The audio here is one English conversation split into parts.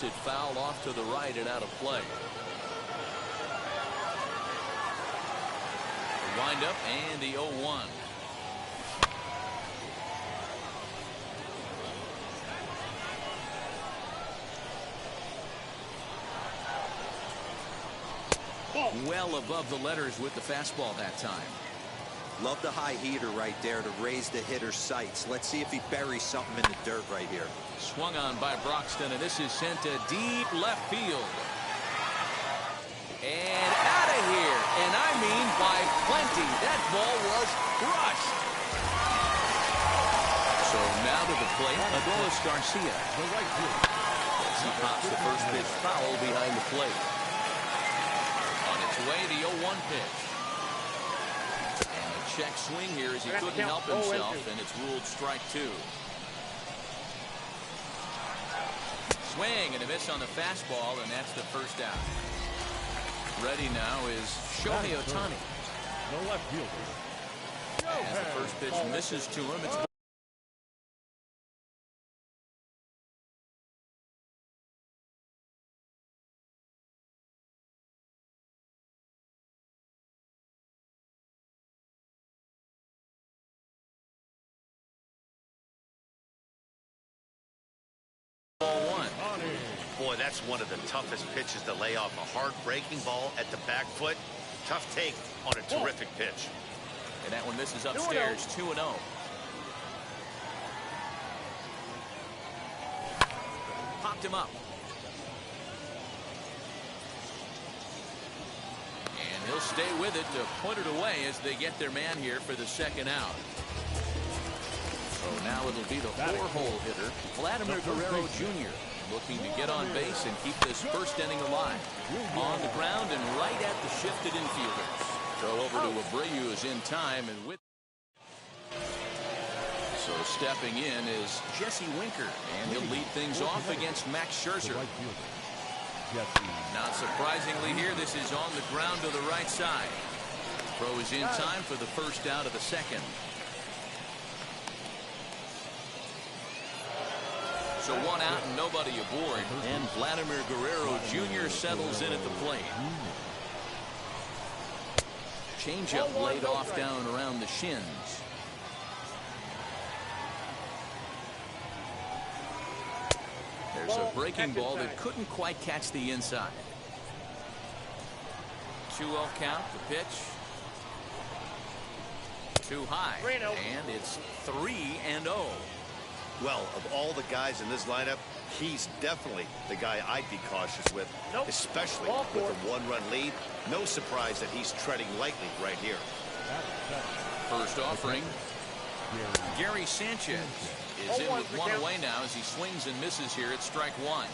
It fouled off to the right and out of play. Wind up and the 0-1. Well above the letters with the fastball that time. Love the high heater right there to raise the hitter's sights. Let's see if he buries something in the dirt right here. Swung on by Broxton, and this is sent to deep left field. And out of here. And I mean by plenty. That ball was crushed. So now to the plate, Adolis Garcia. As he pops the first pitch foul behind the plate. On its way, the 0-1 pitch. And a check swing here as he couldn't help himself, and it's ruled strike 2. Swing and a miss on the fastball, and that's the first out. Ready now is Shohei Ohtani. No left fielder. As the first pitch misses to him, it's 1. Boy, that's one of the toughest pitches to lay off. A hard breaking ball at the back foot. Tough take on a terrific pitch. And that one misses upstairs, 2-0. Popped him up. And he'll stay with it to put it away as they get their man here for the second out. So now it'll be the 4-hole hitter, Vladimir Guerrero Jr., looking to get on base and keep this first inning alive. On the ground and right at the shifted infielders. Throw over to Abreu is in time, and with so stepping in is Jesse Winker, and he'll lead things off against Max Scherzer. Not surprisingly here, this is on the ground to the right side. Throw is in time for the first out of the second. So 1 out and nobody aboard, and Vladimir Guerrero Jr. settles in at the plate. Changeup laid off down around the shins. There's a breaking ball that couldn't quite catch the inside. 2-0 count, the pitch. Too high, and it's 3-0. Well, of all the guys in this lineup, he's definitely the guy I'd be cautious with, especially with a 1-run lead. No surprise that he's treading lightly right here. First offering. Gary Sanchez is in with 1 away now as he swings and misses here at strike 1.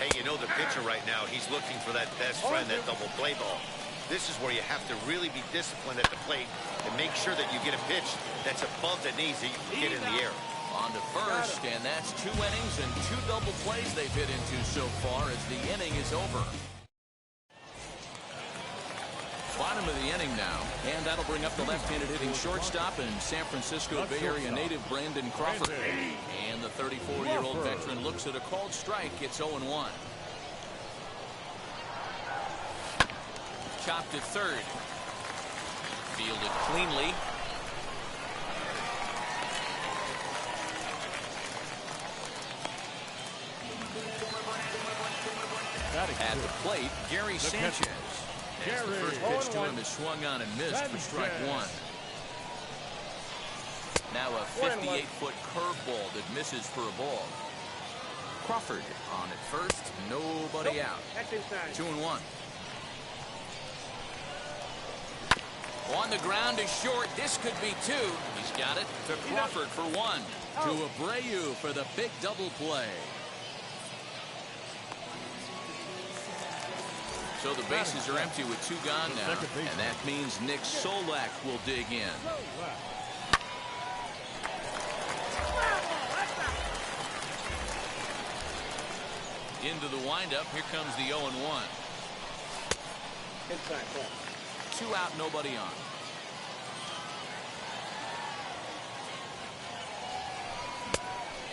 Hey, you know the pitcher right now, he's looking for that best friend, that double play ball. This is where you have to really be disciplined at the plate and make sure that you get a pitch that's above the knees that you can get in the air. On to first, and that's 2 innings and 2 double plays they've hit into so far as the inning is over. Bottom of the inning now, and that'll bring up the left-handed hitting shortstop and San Francisco Bay Area native Brandon Crawford. And the 34-year-old veteran looks at a called strike. It's 0-1. Chopped to third. Fielded cleanly. At the plate, Gary Sanchez. As the first pitch to him is swung on and missed for strike 1. Now a 58-foot curveball that misses for a ball. Crawford on at first, nobody out. 2-1. On the ground is short. This could be 2. He's got it to Crawford for 1. To Abreu for the big double play. So the bases are empty with 2 gone now, and that means Nick Solak will dig in. Into the windup, here comes the 0-1. 2 out, nobody on.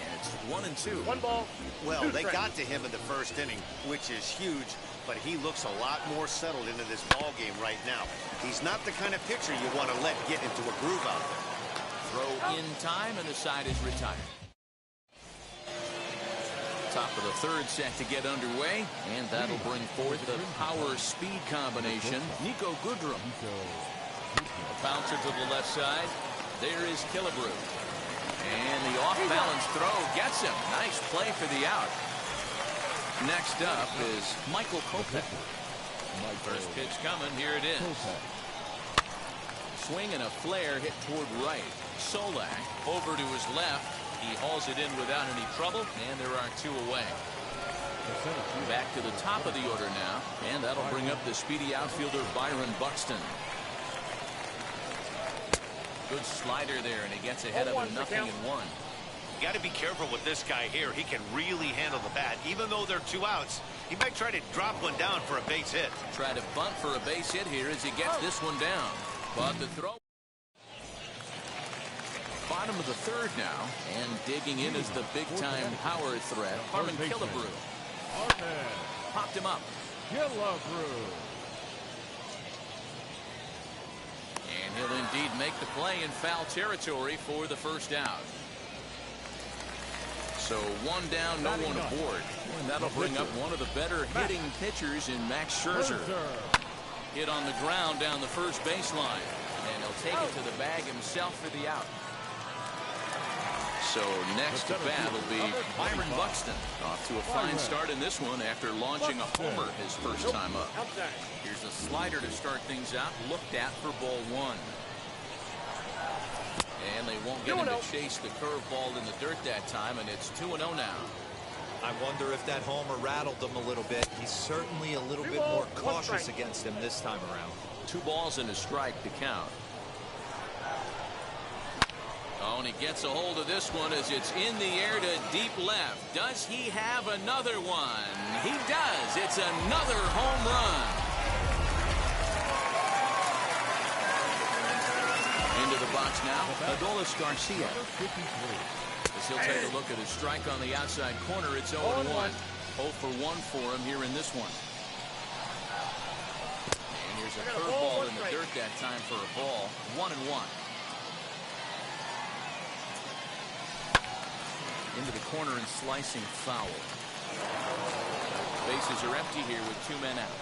And it's 1-2. One ball. Well, they got to him in the first inning, which is huge, but he looks a lot more settled into this ball game right now. He's not the kind of pitcher you want to let get into a groove out there. Throw in time, and the side is retired. Top of the third set to get underway, and that'll bring forth the power-speed combination. Nico Goodrum. A bouncer to the left side. There is Killebrew. And the off-balance throw gets him. Nice play for the out. Next up is Michael Kopech. First pitch coming. Here it is. Swing and a flare hit toward right. Solak over to his left. He hauls it in without any trouble, and there are 2 away. Back to the top of the order now, and that'll bring up the speedy outfielder Byron Buxton. Good slider there, and he gets ahead of him 0-1. You got to be careful with this guy here. He can really handle the bat. Even though there are 2 outs, he might try to drop one down for a base hit. Try to bunt for a base hit here as he gets this one down. But the throw. Bottom of the third now, and digging in is the big-time power threat, Harmon Killebrew. Popped him up. And he'll indeed make the play in foul territory for the first out. So 1 down, no one aboard. And that'll bring up one of the better hitting pitchers in Max Scherzer. Hit on the ground down the first baseline. And he'll take it to the bag himself for the out. So next to bat will be Byron Buxton. Off to a fine start in this one after launching a homer his first time up. Here's a slider to start things out. Looked at for ball 1. And they won't get him to chase the curveball in the dirt that time, and it's 2-0 now. I wonder if that homer rattled him a little bit. He's certainly a little bit more cautious against him this time around. 2 balls and a strike to count. Oh, and he gets a hold of this one as it's in the air to deep left. Does he have another one? He does. It's another home run. Into the box now, Adolis Garcia. As he'll take a look at his strike on the outside corner, it's 0-1. 0 for 1 for him here in this one. And here's a curveball in the dirt that time for a ball. 1-1. Into the corner and slicing foul. Bases are empty here with 2 men out.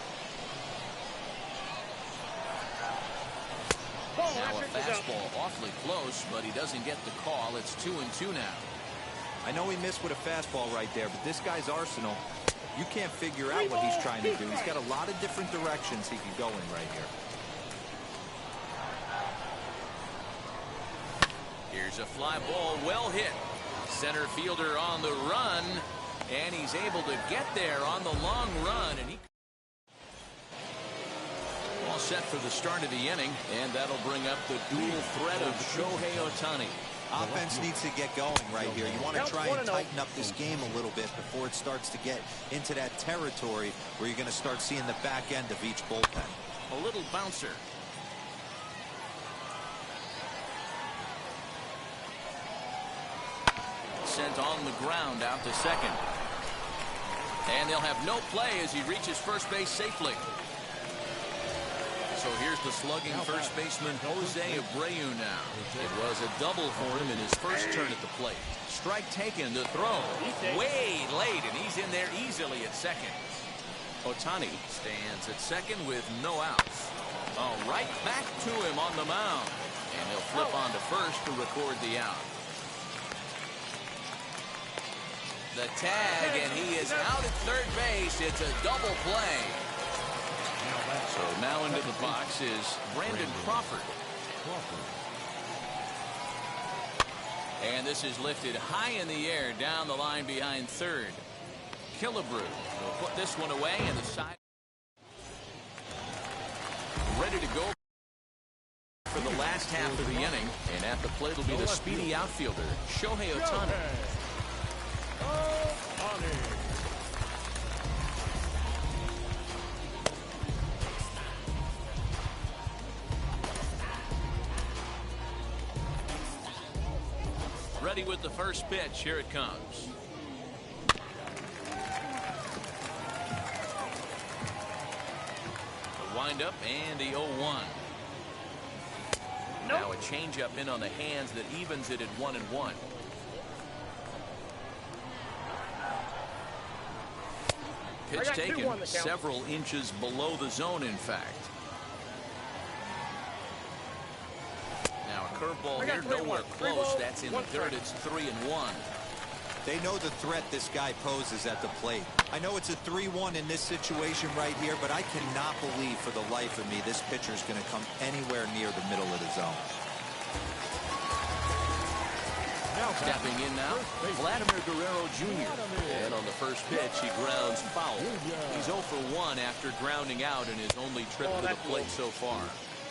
Now a fastball awfully close, but he doesn't get the call. It's 2-2 now. I know he missed with a fastball right there, but this guy's arsenal, you can't figure out what he's trying to do. He's got a lot of different directions he can go in right here. Here's a fly ball, well hit. Center fielder on the run, and he's able to get there on the long run, and he all set for the start of the inning, and that'll bring up the dual threat of Shohei Ohtani. Offense needs to get going right here. You want to try and tighten up this game a little bit before it starts to get into that territory where you're going to start seeing the back end of each bullpen. A little bouncer. Sent on the ground out to second. And they'll have no play as he reaches first base safely. So here's the slugging first baseman Jose Abreu now. It was a double for him in his first turn at the plate. Strike taken, the throw way late, and he's in there easily at second. Ohtani stands at second with no outs. Oh, right back to him on the mound. And he'll flip on to first to record the out. The tag, and he is out at third base. It's a double play. So now into the box is Brandon Crawford. And this is lifted high in the air down the line behind third. Killebrew will put this one away, and the side ready to go for the last half of the inning. And at the plate will be the speedy outfielder, Shohei Ohtani. Ready ready with the first pitch. Here it comes. The windup and the 0-1. Now a changeup in on the hands that evens it at 1-1. Pitch taken several inches below the zone, in fact. Now a curveball here, nowhere close. That's in the dirt. It's 3-1. They know the threat this guy poses at the plate. I know it's a 3-1 in this situation right here, but I cannot believe for the life of me this pitcher is going to come anywhere near the middle of the zone. Stepping in now, Vladimir Guerrero Jr. And on the first pitch, he grounds foul. He's 0 for 1 after grounding out in his only trip to the plate so far.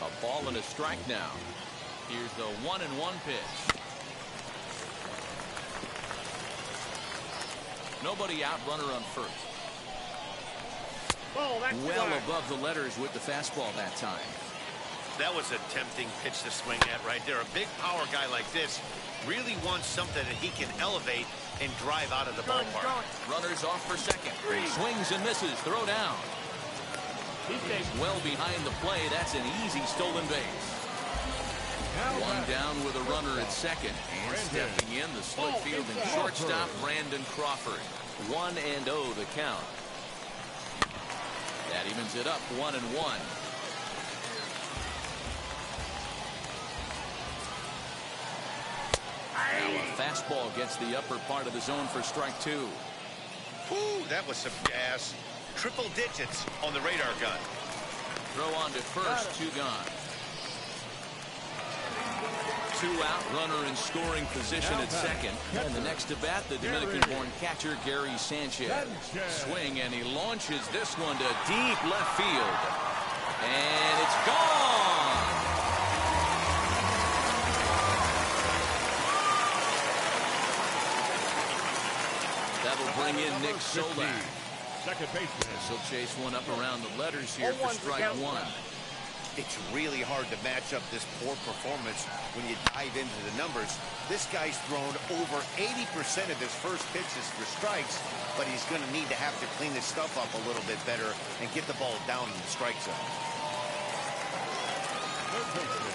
A ball and a strike now. Here's the 1-1 pitch. Nobody out, runner on first. Well above the letters with the fastball that time. That was a tempting pitch to swing at right there. A big power guy like this really wants something that he can elevate and drive out of the ballpark. Runners off for second. Swings and misses. Throw down. Well behind the play. That's an easy stolen base. One down with a runner at second. And stepping in, the split field and shortstop, Brandon Crawford. 1-0 the count. That evens it up, 1-1. Now a fastball gets the upper part of the zone for strike 2. Ooh, that was some gas. Triple digits on the radar gun. Throw on to first, 2 gone. 2 out, runner in scoring position at second. And the next to bat, the Dominican-born catcher, Gary Sanchez. Swing, and he launches this one to deep left field. And it's gone! That'll bring in Nick Solak. Second baseman. He'll chase one up around the letters here for strike 1. It's really hard to match up this poor performance when you dive into the numbers. This guy's thrown over 80% of his first pitches for strikes, but he's going to need to have to clean his stuff up a little bit better and get the ball down in the strike zone.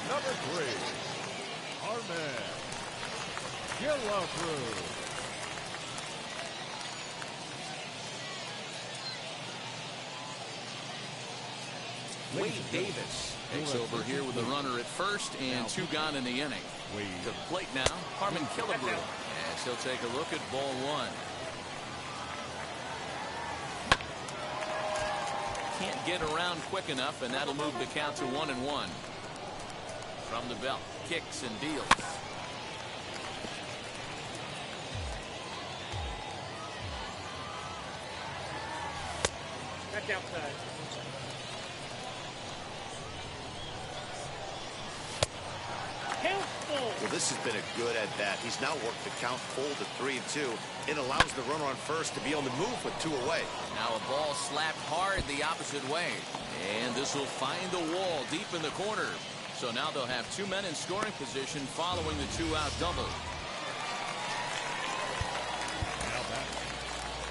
Number 3, Arman Gillapru. Wade Davis takes over here with a runner at first and 2 gone in the inning. To the plate now, Harmon Killebrew. As he'll take a look at ball 1. Can't get around quick enough, and that'll move the count to 1-1. From the belt, kicks and deals. Back outside. Well, this has been a good at-bat. He's now worked the count full to 3-2. It allows the runner on first to be on the move with 2 away. Now a ball slapped hard the opposite way. And this will find the wall deep in the corner. So now they'll have 2 men in scoring position following the 2-out double. Now back.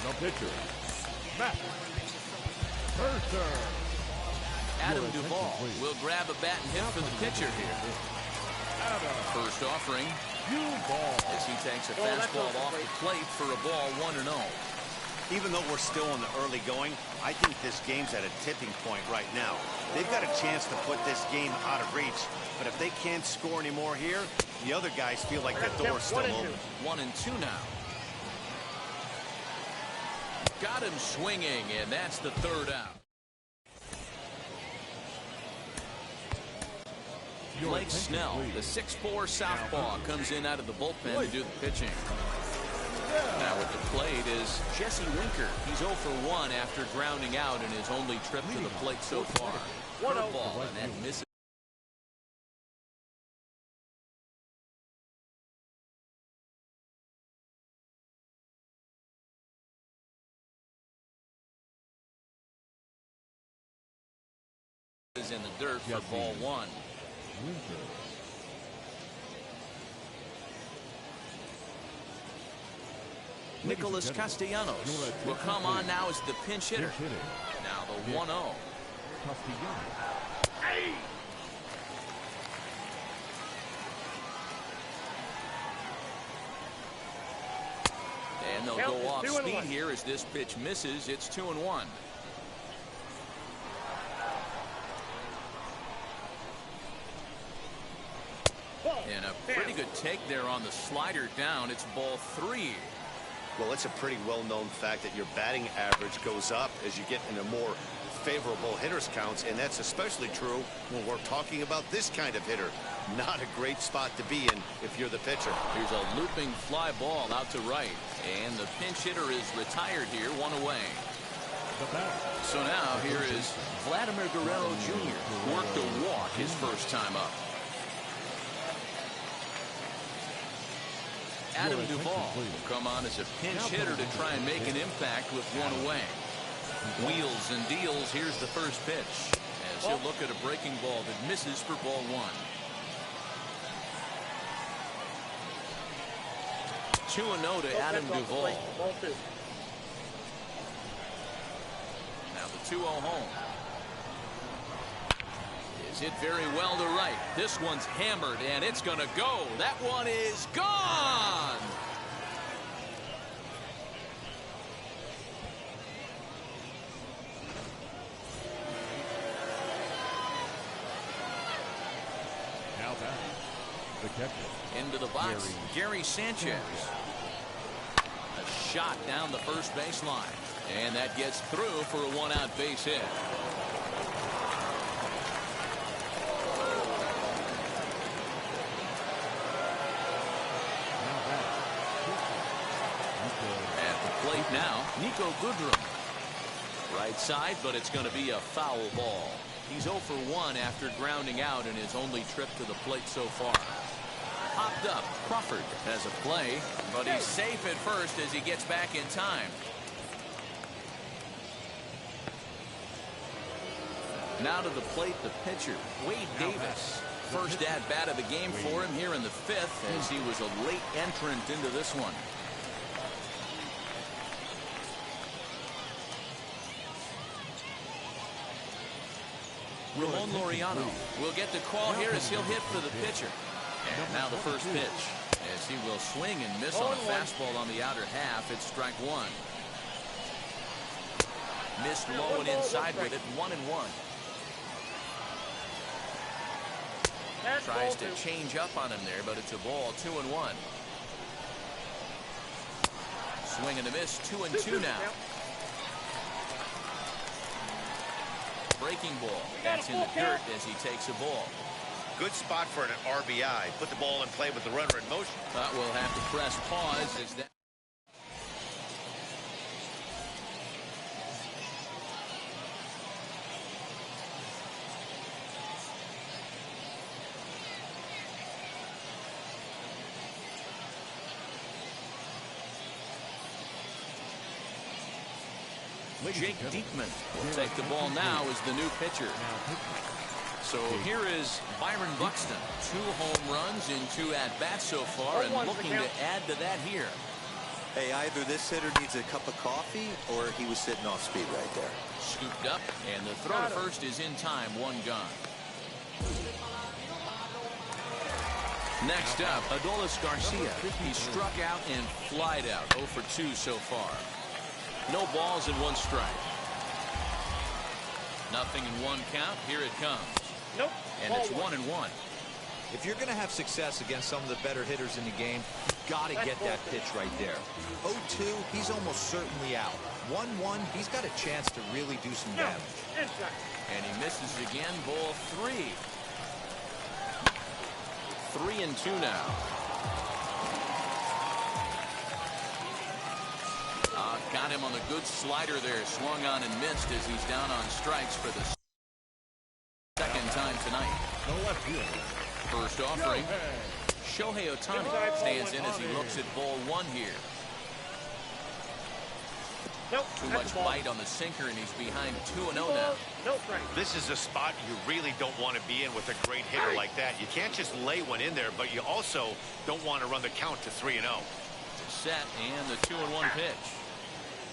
No pitcher. Matt Mercer. Adam Duvall will grab a bat and hit for the pitcher here. First offering as he takes a fastball off the plate for a ball 1-0. Even though we're still in the early going, I think this game's at a tipping point right now. They've got a chance to put this game out of reach, but if they can't score anymore here, the other guys feel like the door's still open. 1-2 now. Got him swinging, and that's the 3rd out. Blake Snell, the 6'4" southpaw, comes in out of the bullpen to do the pitching. Now at the plate is Jesse Winker. He's 0 for 1 after grounding out in his only trip to the plate so far. Curveball, and that misses. Is in the dirt for ball 1. Nicholas Castellanos will come on now as the pinch hitter. Now the 1-0. And they'll go off speed here as this pitch misses. It's 2-1. And a pretty good take there on the slider down. It's ball 3. Well, it's a pretty well-known fact that your batting average goes up as you get into more favorable hitters counts, and that's especially true when we're talking about this kind of hitter. Not a great spot to be in if you're the pitcher. Here's a looping fly ball out to right, and the pinch hitter is retired here, 1 away. So now here is Vladimir Guerrero Jr. Worked a walk his first time up. Adam Duvall will come on as a pinch hitter to try and make an impact with 1 away. Wheels and deals. Here's the first pitch as he'll look at a breaking ball that misses for ball 1. 2-0 to Adam Duvall. Now the 2-0 home. Is hit very well to right. This one's hammered and it's going to go. That one is gone. Now back. The catcher. Into the box, Gary Sanchez. A shot down the first baseline. And that gets through for a 1-out base hit. At the plate now, Nico Goodrum. Right side, but it's going to be a foul ball. He's 0 for 1 after grounding out in his only trip to the plate so far. Popped up. Crawford has a play, but he's safe at first as he gets back in time. Now to the plate, the pitcher, Wade Davis. First at-bat of the game for him here in the 5th as he was a late entrant into this one. Ramon Laureano will get the call here as he'll hit for the pitcher. And now the first pitch as he will swing and miss on a fastball on the outer half. It's strike 1. Missed low and inside with it. 1-1. Tries to change up on him there, but it's a ball. 2-1. Swing and a miss. 2-2 now. Breaking ball. That's in the dirt as he takes a ball. Good spot for an RBI. Put the ball in play with the runner in motion. We'll have to press pause as that. Jake Diekman will take the ball now as the new pitcher. So here is Byron Buxton. 2 home runs in 2 at-bats so far, and looking to add to that here. Hey, either this hitter needs a cup of coffee or he was sitting off speed right there. Scooped up, and the throw to first is in time. 1 gone. Next up, Adolis Garcia. He struck out and flied out. 0 for 2 so far. No balls and 1 strike. Nothing in 1 count. Here it comes. Nope. And it's 1-1. If you're going to have success against some of the better hitters in the game, you've got to get that pitch right there. 0-2, he's almost certainly out. 1-1, he's got a chance to really do some damage. And he misses again. Ball 3. 3-2 now. Got him on the good slider there. Swung on and missed as he's down on strikes for the second time tonight. First offering. Shohei Ohtani stands in as he looks at ball 1 here. Too much bite on the sinker, and he's behind 2-0 now. This is a spot you really don't want to be in with a great hitter like that. You can't just lay one in there, but you also don't want to run the count to 3-0. Set and the 2-1 pitch.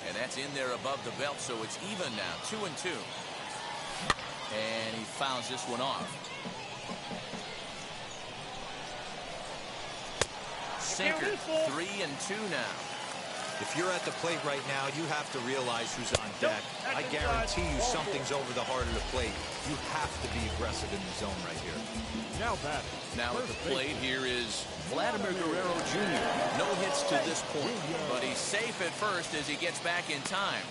And that's in there above the belt, so it's even now, 2-2. And he fouls this one off. Sinker, 3-2 now. If you're at the plate right now, you have to realize who's on deck. I guarantee you something's over the heart of the plate. You have to be aggressive in the zone right here. Now batting. Now at the plate, here is Vladimir Guerrero Jr. No hits to this point, but he's safe at first as he gets back in time.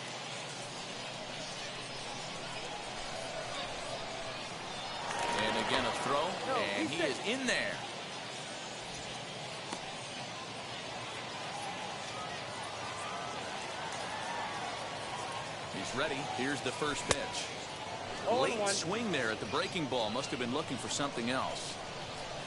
And again a throw, and he is in there. He's ready. Here's the first pitch. Late swing there at the breaking ball. Must have been looking for something else.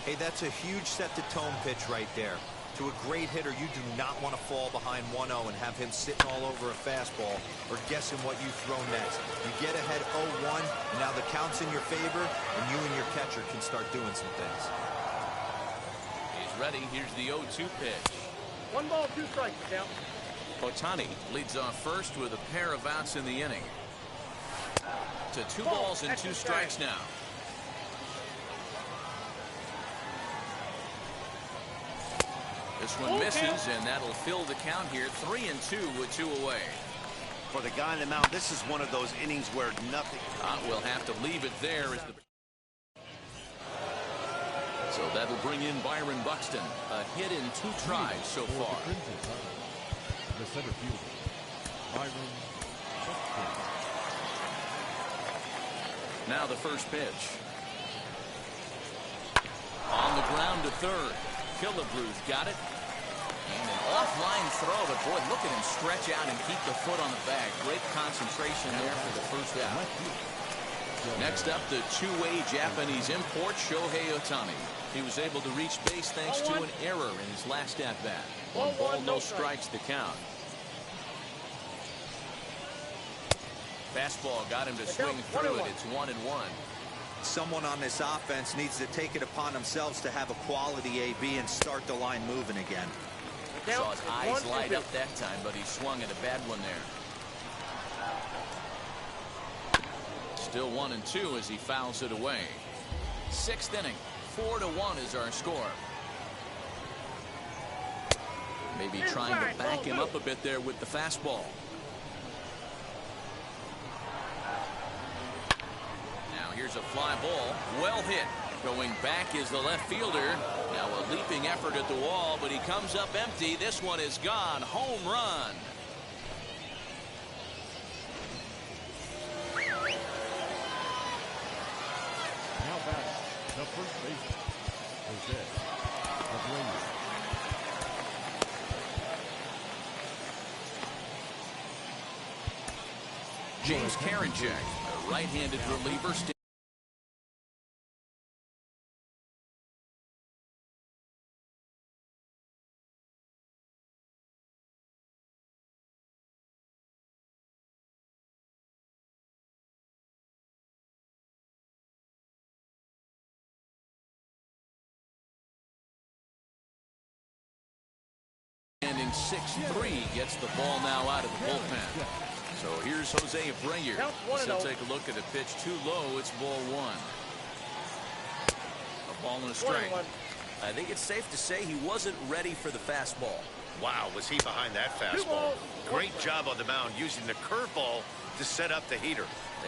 Hey, that's a huge set-the-tone pitch right there. To a great hitter, you do not want to fall behind 1-0 and have him sitting all over a fastball or guessing what you throw next. You get ahead 0-1, and now the count's in your favor, and you and your catcher can start doing some things. He's ready. Here's the 0-2 pitch. 1 ball, 2 strikes, count. Ohtani leads off first with a pair of outs in the inning. To 2 balls and 2 strikes now. This one misses, and that'll fill the count here. 3-2 with 2 away. For the guy on the mound, this is one of those innings where nothing. We'll have to leave it there. So that'll bring in Byron Buxton. A hit in 2 tries so far. The center fielder, Byron Buxton. Now the first pitch. On the ground to third. Killebrew's got it. And an offline throw, but boy, look at him stretch out and keep the foot on the bag. Great concentration there for the first out. Next up, the 2-way Japanese import, Shohei Ohtani. He was able to reach base thanks to an error in his last at-bat. 1 ball, no strikes to count. Fastball got him to swing through it. It's 1-1. Someone on this offense needs to take it upon themselves to have a quality AB and start the line moving again. Saw his eyes light up that time, but he swung at a bad one there. Still 1-2 as he fouls it away. 6th inning. 4-1 is our score. Maybe trying to back him up a bit there with the fastball. Now here's a fly ball. Well hit. Going back is the left fielder. Now a leaping effort at the wall, but he comes up empty. This one is gone. Home run. Now batting, the first baseman, Jose Abreu. James Karinchak, a right-handed reliever. And in 6-3 gets the ball now out of the bullpen. So here's Jose Abreu. So take a look at a pitch too low. It's ball 1. A ball and a strike. I think it's safe to say he wasn't ready for the fastball. Wow, was he behind that fastball? Great job on the mound using the curveball to set up the heater.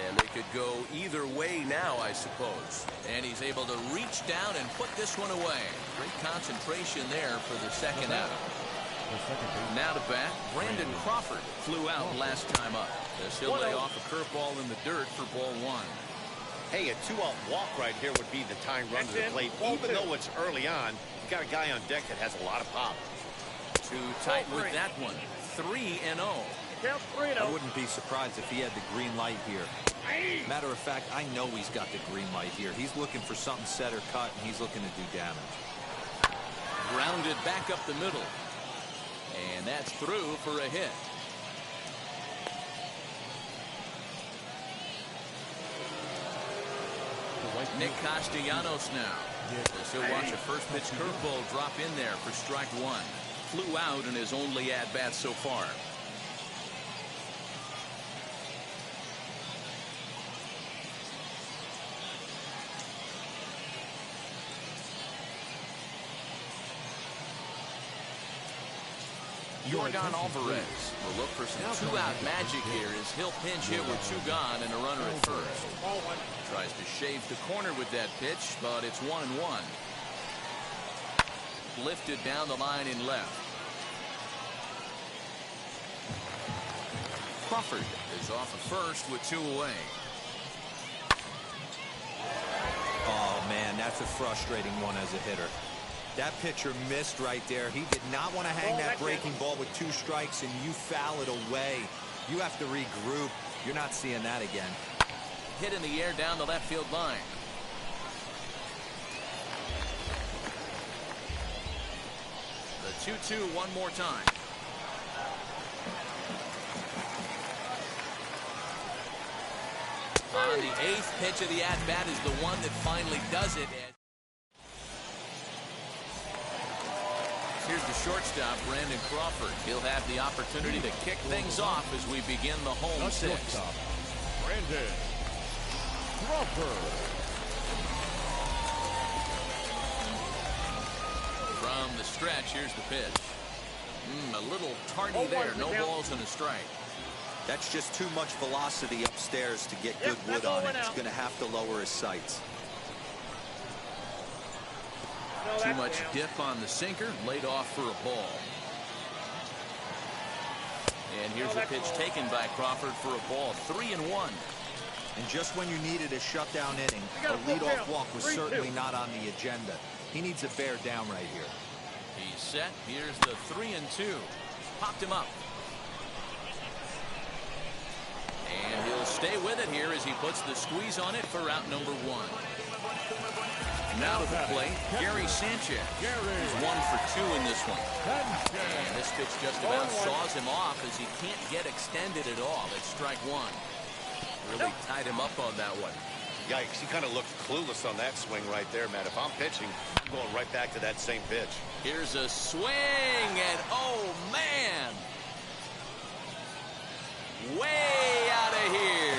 And they could go either way now, I suppose. And he's able to reach down and put this one away. Great concentration there for the second out. Now to bat, Brandon Crawford flew out last time up. As he'll lay off a curveball in the dirt for ball 1. Hey, a 2-out walk right here would be the tying run to the plate. Even though it's early on, you got a guy on deck that has a lot of pop. Too tight with that one. 3-0. I wouldn't be surprised if he had the green light here. Matter of fact, I know he's got the green light here. He's looking for something set or cut, and he's looking to do damage. Grounded back up the middle. And that's through for a hit. Nick Castellanos now. As he'll watch a first pitch curveball drop in there for strike 1. flew out in his only at-bat so far. Yordan Alvarez will look for some two-out magic here as he'll pinch hit with two gone and a runner at first. Tries to shave the corner with that pitch, but it's 1-1. Lifted down the line in left. Crawford is off of first with two away. Oh, man, that's a frustrating one as a hitter. That pitcher missed right there. He did not want to hang that breaking ball with two strikes, and you foul it away. You have to regroup. You're not seeing that again. Hit in the air down the left field line. The 2-2 one more time. On the 8th pitch of the at-bat is the one that finally does it. Here's the shortstop, Brandon Crawford. He'll have the opportunity to kick things off as we begin the home sixth. Brandon Crawford. From the stretch, here's the pitch. A little tardy there. No balls and a strike. That's just too much velocity upstairs to get good wood on it. He's going to have to lower his sights. Too much dip on the sinker, laid off for a ball. And here's a pitch taken by Crawford for a ball. 3-1. And just when you needed a shutdown inning, a leadoff walk was certainly not on the agenda. He needs a bear down right here. He's set. Here's the 3-2. Popped him up. And he'll stay with it here as he puts the squeeze on it for out number 1. Now to the plate, Gary Sanchez. He's 1 for 2 in this one. And this pitch just about saws him off as he can't get extended at all. It's strike 1. Really tied him up on that one. Yikes, he kind of looked clueless on that swing right there, man. If I'm pitching, I'm going right back to that same pitch. Here's a swing, and oh, man. Way out of here.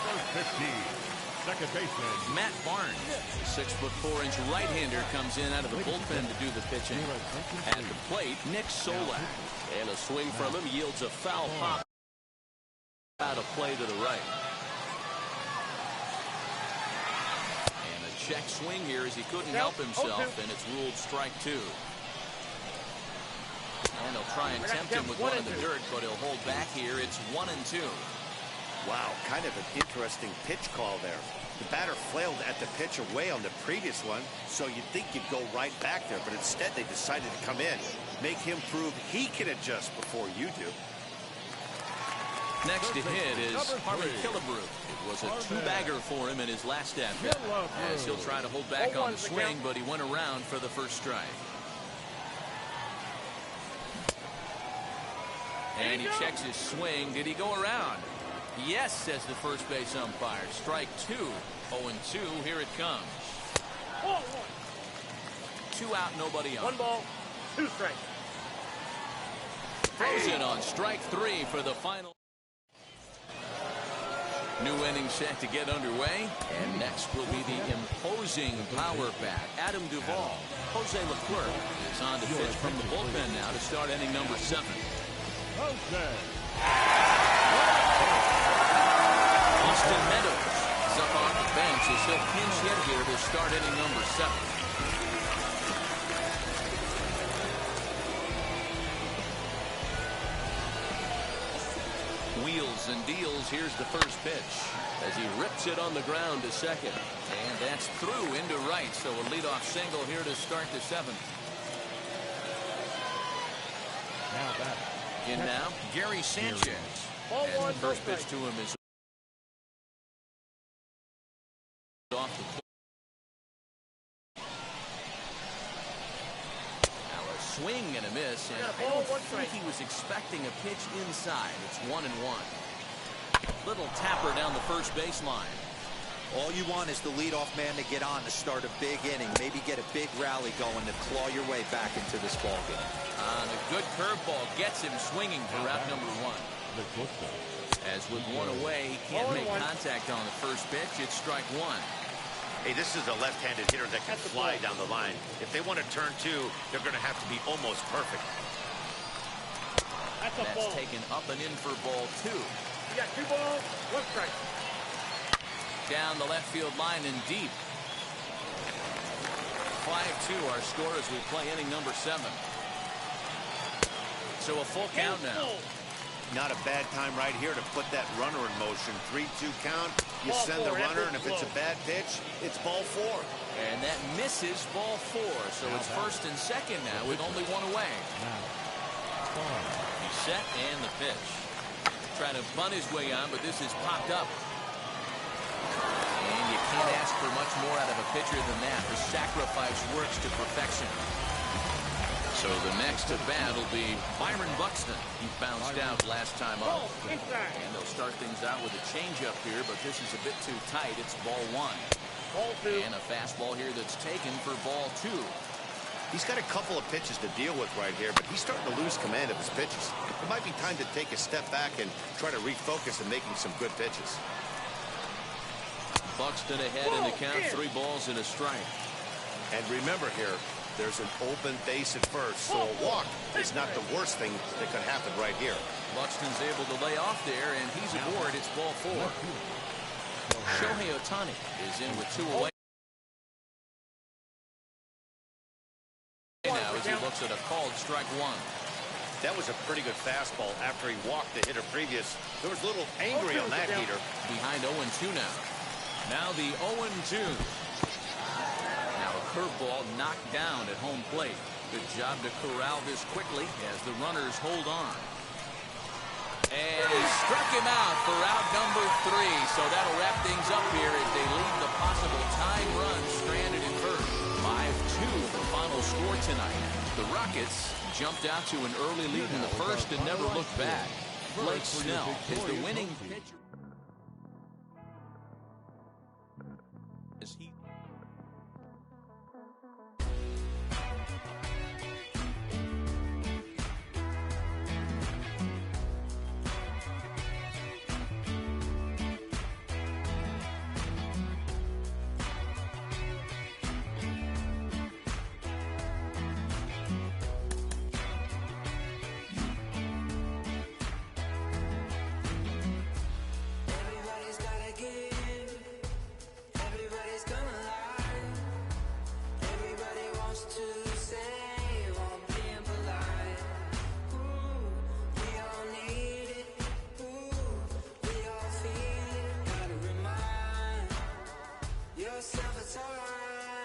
Number 15, second baseman Matt Barnes, the 6'4" right-hander, comes in out of the bullpen to do the pitching. At the plate, Nick Solak. And a swing from him yields a foul pop out of play to the right. And a check swing here as he couldn't help himself, and it's ruled strike 2. And they'll try and tempt him with one in the dirt, but he'll hold back here. It's 1-2. Wow, kind of an interesting pitch call there. The batter flailed at the pitch away on the previous one, so you'd think you'd go right back there, but instead they decided to come in, make him prove he can adjust before you do. Next to hit is Harvey Killebrew. It was a two-bagger for him in his last at-bat, as he'll try to hold back on the swing, but he went around for the first strike. And he checks his swing. Did he go around? Yes, says the first base umpire. Strike 2. 0-2. Here it comes. 2 out, nobody on. 1 ball, 2 strikes. Throws it on strike 3 for the final. New inning set to get underway. And next will be the imposing power bat, Adam Duvall. Jose Leclerc is on to pitch from the bullpen now to start inning number 7. Austin Meadows is up on the bench as he'll pinch hit here to start inning number 7. Wheels and deals. Here's the first pitch as he rips it on the ground to second. And that's through into right. So a leadoff single here to start the 7th. Now back. In now, Gary Sanchez. And the first pitch to him is off the plate. Now a swing and a miss, and I don't think he was expecting a pitch inside. It's 1-1. Little tapper down the first baseline. All you want is the leadoff man to get on to start a big inning, maybe get a big rally going to claw your way back into this ballgame. A good curveball gets him swinging for route number 1. As with one away, he can't make contact on the first pitch. It's strike 1. Hey, this is a left-handed hitter that can fly down the line. If they want to turn 2, they're going to have to be almost perfect. That's taken up and in for ball 2. You got 2 balls, 1 strike. Down the left field line and deep. 5-2 our score as we play inning number 7. So a full count now. Not a bad time right here to put that runner in motion. 3-2 count. You send the runner, and if it's a bad pitch, it's ball 4. And that misses ball 4. So it's first and second now with only 1 away. He's set and the pitch. Trying to bunt his way on, but this is popped up. And you can't ask for much more out of a pitcher than that. The sacrifice works to perfection. So the next at bat will be Byron Buxton. He bounced out last time up. And they'll start things out with a changeup here, but this is a bit too tight. It's ball 1. Ball 2. And a fastball here that's taken for ball 2. He's got a couple of pitches to deal with right here, but he's starting to lose command of his pitches. It might be time to take a step back and try to refocus on making some good pitches. Buxton ahead in the count. 3 balls and a strike. And remember here, there's an open base at first, so a walk is not the worst thing that could happen right here. Buxton's able to lay off there, and he's aboard. It's ball 4. Shohei Ohtani is in with 2 away. Now as he looks at a called strike 1. That was a pretty good fastball after he walked the hitter previous. There was a little angry on that heater. Behind 0-2 now. Now the 0-2. Curveball knocked down at home plate. Good job to corral this quickly as the runners hold on. And he struck him out for out number 3. So that'll wrap things up here as they leave the possible tying run stranded in first. 5-2 the final score tonight. The Rockets jumped out to an early lead in the first and never looked back. Blake Snell is the winning pitcher. As he yourself, it's alright.